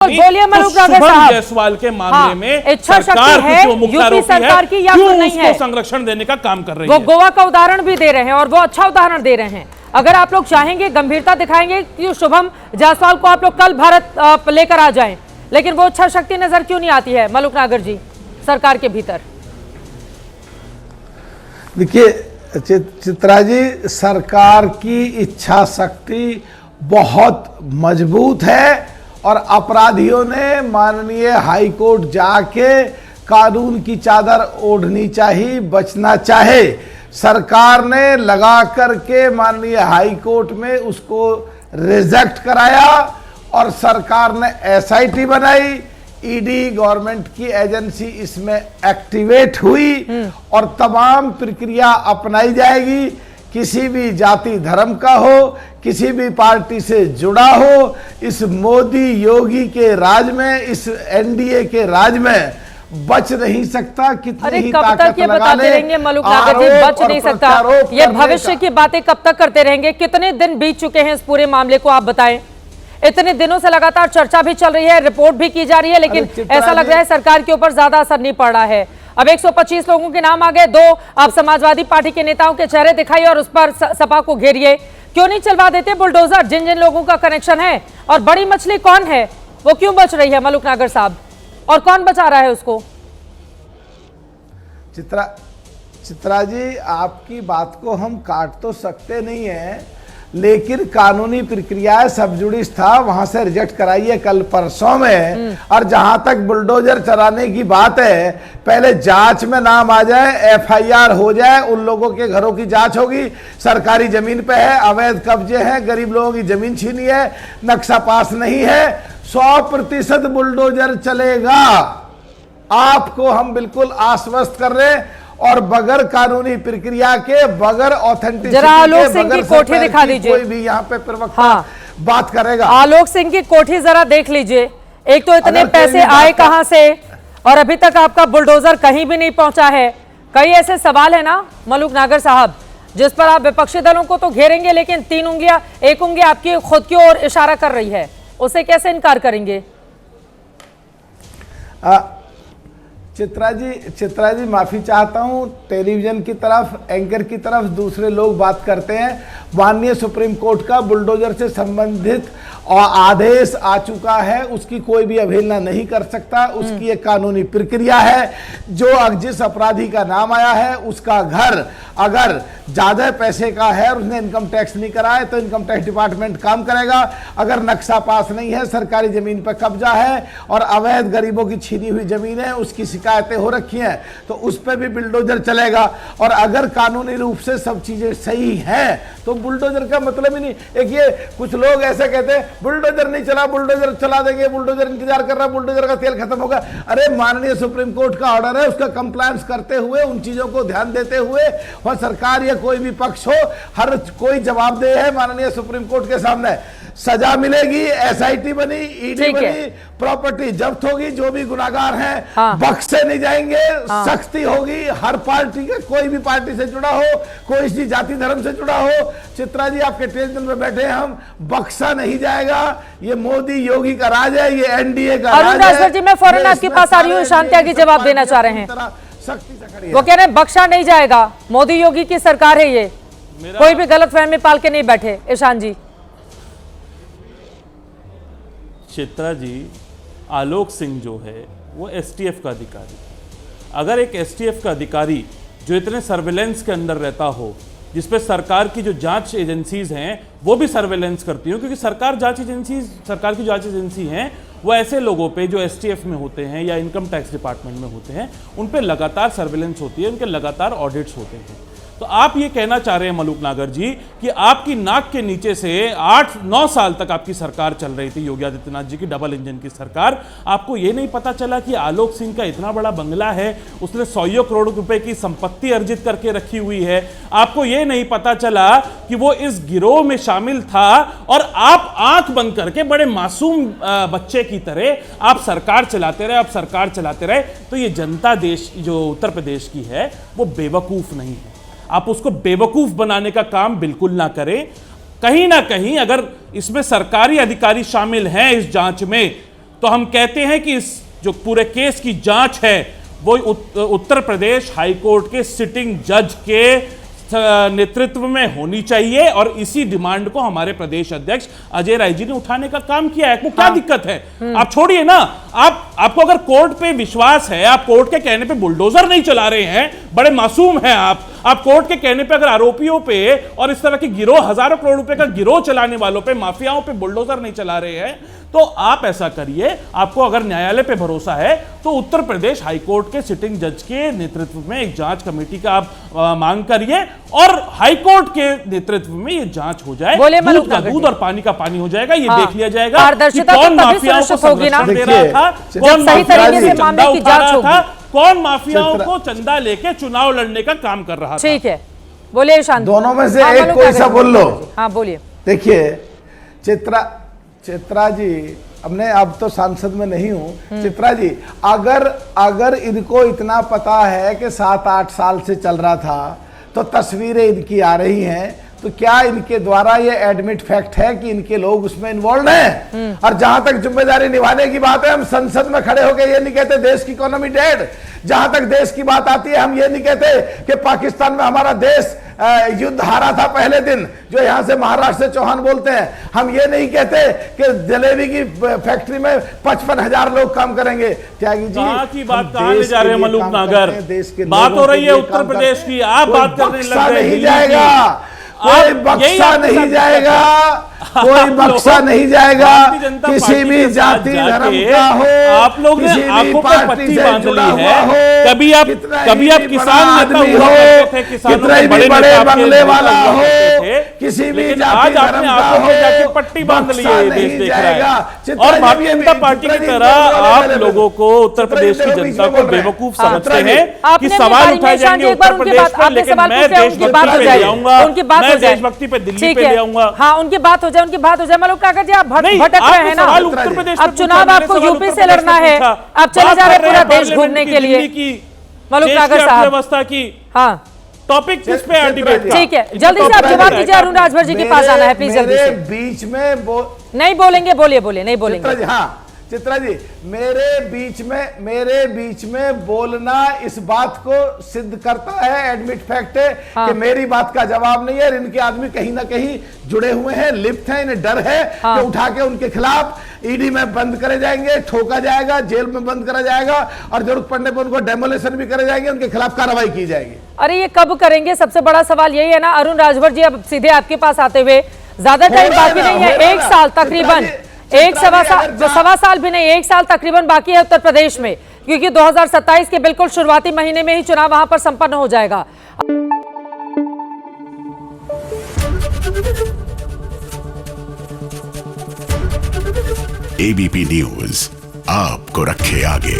बोलिए मलूक नागर साहब, जायसवाल के मामले में इच्छा शक्ति है यूपी सरकार की या फिर नहीं है? संरक्षण देने का काम कर रही है। वो गोवा का उदाहरण भी दे रहे हैं और वो अच्छा उदाहरण दे रहे हैं। अगर आप लोग चाहेंगे, गंभीरता दिखाएंगे कि शुभम जायसवाल को आप लोग कल भारत लेकर आ जाएं, लेकिन वो इच्छा शक्ति नजर क्यों नहीं आती है मलूक नागर जी सरकार के भीतर? देखिए चित्रा जी, सरकार की इच्छा शक्ति बहुत मजबूत है और अपराधियों ने माननीय हाई कोर्ट जाके कानून की चादर ओढ़नी चाहिए, बचना चाहे। सरकार ने लगा करके माननीय हाई कोर्ट में उसको रिजेक्ट कराया और सरकार ने एसआईटी बनाई, ईडी गवर्नमेंट की एजेंसी इसमें एक्टिवेट हुई और तमाम प्रक्रिया अपनाई जाएगी। किसी भी जाति धर्म का हो, किसी भी पार्टी से जुड़ा हो, इस मोदी योगी के राज में, इस एनडीए के राज में बच नहीं सकता। कितनी ही कब तक ये बताते रहेंगे मलूक नागर जी, बच नहीं सकता? ये भविष्य की बातें कब तक करते रहेंगे? कितने दिन बीत चुके हैं इस पूरे मामले को, आप बताएं। इतने दिनों से लगातार चर्चा भी चल रही है, रिपोर्ट भी की जा रही है, लेकिन ऐसा लग रहा है सरकार के ऊपर ज्यादा असर नहीं पड़ रहा है। अब 125 लोगों के नाम आ गए, 2 आप समाजवादी पार्टी के नेताओं के चेहरे दिखाइए और उस पर सपा को घेरिए। क्यों नहीं चलवा देते बुलडोजर जिन जिन लोगों का कनेक्शन है? और बड़ी मछली कौन है, वो क्यों बच रही है मलूक नागर साहब, और कौन बचा रहा है उसको? चित्रा जी, आपकी बात को हम काट तो सकते नहीं है, लेकिन कानूनी प्रक्रिया सब जुडिस था, वहां से रिजेक्ट कराई है कल परसों में। और जहां तक बुलडोजर चलाने की बात है, पहले जांच में नाम आ जाए, एफआईआर हो जाए, उन लोगों के घरों की जांच होगी। सरकारी जमीन पे है, अवैध कब्जे हैं, गरीब लोगों की जमीन छीनी है, नक्शा पास नहीं है, 100% बुलडोजर चलेगा। आपको हम बिल्कुल आश्वस्त कर रहे हैं, और बगैर कानूनी प्रक्रिया के, बगैर ऑथेंटिसिटी के, आलोक सिंह की कोठी दिखा दीजिए। कोई भी यहाँ पे प्रवक्ता बात करेगा। आलोक सिंह की कोठी जरा देख लीजिए। एक तो इतने पैसे आए कहां से, और अभी तक आपका बुलडोजर कहीं भी नहीं पहुंचा है। कई ऐसे सवाल है ना मलूक नागर साहब, जिस पर आप विपक्षी दलों को तो घेरेंगे, लेकिन 3 उंगलियां, 1 उंगली आपकी खुद की ओर इशारा कर रही है, उसे कैसे इनकार करेंगे? चित्रा जी माफी चाहता हूं, टेलीविजन की तरफ, एंकर की तरफ दूसरे लोग बात करते हैं। माननीय सुप्रीम कोर्ट का बुलडोजर से संबंधित आदेश आ चुका है, उसकी कोई भी अवहेलना नहीं कर सकता। उसकी एक कानूनी प्रक्रिया है। जो जिस अपराधी का नाम आया है, उसका घर अगर ज्यादा पैसे का है और उसने इनकम टैक्स नहीं कराया, तो इनकम टैक्स डिपार्टमेंट काम करेगा। अगर नक्शा पास नहीं है, सरकारी जमीन पर कब्जा है और अवैध गरीबों की छीनी हुई जमीन है, उसकी शिकायतें हो रखी हैं, तो उस पर भी बुलडोजर चलेगा। और अगर कानूनी रूप से सब चीजें सही हैं, तो बुलडोजर का मतलब ही नहीं। एक ये कुछ लोग ऐसे कहते हैं बुलडोजर नहीं चला, बुलडोजर चला देंगे, बुलडोजर इंतजार कर रहा है, बुलडोजर का तेल खत्म होगा। अरे माननीय सुप्रीम कोर्ट का ऑर्डर है, उसका कंप्लायंस करते हुए, उन चीजों को ध्यान देते हुए, और सरकार या कोई भी पक्ष हो, हर कोई जवाबदेह है माननीय सुप्रीम कोर्ट के सामने। सजा मिलेगी, एसआईटी बनी, ईडी बनी, प्रॉपर्टी जब्त होगी, जो भी गुनाहगार हैं बख्शे नहीं जाएंगे, सख्ती होगी। हर पार्टी के, कोई भी पार्टी से जुड़ा हो, कोई सी जाति धर्म से जुड़ा हो, चित्रा जी आपके टेलीविजन पे बैठे हैं हम, बख्शा नहीं जाएगा। ये मोदी योगी का राज है, ये एनडीए का राज है। जी, मैं फौरन आपके पास आ रही हूँ, शांति आगे जवाब देना चाह रहे हैं। वो कह रहे हैं बख्शा नहीं जाएगा, मोदी योगी की सरकार है ये, कोई भी गलतफहमी पाल के नहीं बैठे। ईशान जी। चित्रा जी, आलोक सिंह जो है वो एसटीएफ का अधिकारी, अगर एक एसटीएफ का अधिकारी जो इतने सर्वेलेंस के अंदर रहता हो, जिस पे सरकार की जो जांच एजेंसीज हैं वो भी सर्वेलेंस करती हो, क्योंकि सरकार की जांच एजेंसी हैं, वो ऐसे लोगों पे जो एसटीएफ में होते हैं या इनकम टैक्स डिपार्टमेंट में होते हैं, उन पे लगातार सर्वेलेंस होती है, उनके लगातार ऑडिट्स होते हैं। तो आप ये कहना चाह रहे हैं मलूक नागर जी कि आपकी नाक के नीचे से 8-9 साल तक आपकी सरकार चल रही थी, योगी आदित्यनाथ जी की डबल इंजन की सरकार, आपको ये नहीं पता चला कि आलोक सिंह का इतना बड़ा बंगला है, उसने 100 करोड़ रुपए की संपत्ति अर्जित करके रखी हुई है? आपको ये नहीं पता चला कि वो इस गिरोह में शामिल था, और आप आंख बंद करके बड़े मासूम बच्चे की तरह आप सरकार चलाते रहे। तो ये जनता देश जो उत्तर प्रदेश की है, वो बेवकूफ नहीं है। आप उसको बेवकूफ बनाने का काम बिल्कुल ना करें। कहीं ना कहीं अगर इसमें सरकारी अधिकारी शामिल हैं इस जांच में, तो हम कहते हैं कि इस जो पूरे केस की जांच है वो उत्तर प्रदेश हाईकोर्ट के सिटिंग जज के नेतृत्व में होनी चाहिए, और इसी डिमांड को हमारे प्रदेश अध्यक्ष अजय राय जी ने उठाने का काम किया है। वो क्या दिक्कत है? आप छोड़िए ना, आपको अगर कोर्ट पे विश्वास है, आप कोर्ट के कहने पे बुलडोजर नहीं चला रहे हैं, बड़े मासूम हैं आप कोर्ट के कहने पे अगर आरोपियों पे और इस तरह के गिरोह, हजारों करोड़ रुपए का गिरोह चलाने वालों पे, माफियाओं पे बुलडोजर नहीं चला रहे हैं, तो आप ऐसा करिए। आपको अगर न्यायालय पे भरोसा है तो उत्तर प्रदेश हाईकोर्ट के सिटिंग जज के नेतृत्व में एक जांच कमेटी का आप मांग करिए, और हाईकोर्ट के नेतृत्व में ये जांच हो जाए। दूध का दूध और पानी का पानी हो जाएगा। ये देख लिया जाएगा कि कौन माफियाओं को संरक्षण दे रहा था, कौन सही तरीके से मामले की जांच होगी, कौन माफियाओं को चंदा लेके चुनाव लड़ने का काम कर रहा था। ठीक है, बोलिए शांत। दोनों में से एक कोई सा बोल लो। हाँ बोलिए। देखिए चित्रा जी, अब तो सांसद में नहीं हूं। चित्रा जी, अगर इनको इतना पता है कि 7-8 साल से चल रहा था, तो तस्वीरें इनकी आ रही हैं, तो क्या इनके द्वारा ये एडमिट फैक्ट है कि इनके लोग उसमें इन्वॉल्व हैं? और जहां तक जिम्मेदारी निभाने की बात है, हम संसद में खड़े होकर ये नहीं कहते देश की इकोनॉमी डेड। जहां तक देश की बात आती है, हम ये नहीं कहते कि पाकिस्तान में हमारा देश युद्ध हारा था पहले दिन, जो यहां से महाराष्ट्र से चौहान बोलते हैं। हम ये नहीं कहते कि जलेबी की फैक्ट्री में 55,000 लोग काम करेंगे। त्यागी जी, की बात कहां ले जा रहे हैं मलूक नागर? बात हो रही है उत्तर प्रदेश की, आप बात करने लग गए। नहीं जाएगा, कोई बख्शा नहीं जाएगा, कोई बख्शा नहीं जाएगा। किसी भी जाति धर्म का हो, आप लोग ने आंखों पर पट्टी बांध ली है। कभी आप किसान नेता हुआ करते थे, किसानों के बड़े बंगले वाला हो, किसी भी जाति धर्म का हो, जाके पट्टी बांध ली है, देश देख रहा है। और भारतीय जनता पार्टी की तरह आप लोगों को, उत्तर प्रदेश की जनता को बेवकूफ समझते हैं कि सवाल उठाए जाएंगे उत्तर प्रदेश पर, लेकिन मैं देशभक्ति पे ले आऊंगा, मैं देशभक्ति पे दिल्ली पे ले आऊंगा। हाँ, उनकी बात हो जाए। मलूक काका जी, आप भटक रहे हैं ना। अब चुनाव आपको यूपी से लड़ना है, आप चले जा रहे हैं पूरा देश घूमने के लिए। मलूक काका साहब, व्यवस्था की हाँ टॉपिक किस पे है डिबेट का? ठीक है, जल्दी से आप जवाब दीजिए। अरुण राजभर जी के पास आना है, प्लीज जल्दी से। बीच में नहीं बोलेंगे, बोलिए नहीं बोलेंगे। हाँ चित्रा जी, मेरे बीच में बोलना इस बात को सिद्ध करता है, एडमिट फैक्ट है कि मेरी बात का जवाब नहीं है। इनके आदमी कहीं ना कहीं जुड़े हुए हैं, लिप्त हैं, इन्हें डर है कि उठा के उनके खिलाफ ईडी में बंद करे जाएंगे, ठोका जाएगा, जेल में बंद करा जाएगा, और जरूरत पड़ने पर उनको डेमोलेशन भी करे जाएंगे, उनके खिलाफ कार्रवाई की जाएगी। अरे ये कब करेंगे? सबसे बड़ा सवाल यही है ना। अरुण राजभर जी, अब सीधे आपके पास आते हुए, ज्यादा टाइम बाकी नहीं है, 1 साल तकरीबन, सवा साल भी नहीं, 1 साल तकरीबन बाकी है उत्तर प्रदेश में, क्योंकि 2027 के बिल्कुल शुरुआती महीने में ही चुनाव वहां पर संपन्न हो जाएगा। एबीपी न्यूज आपको रखे आगे।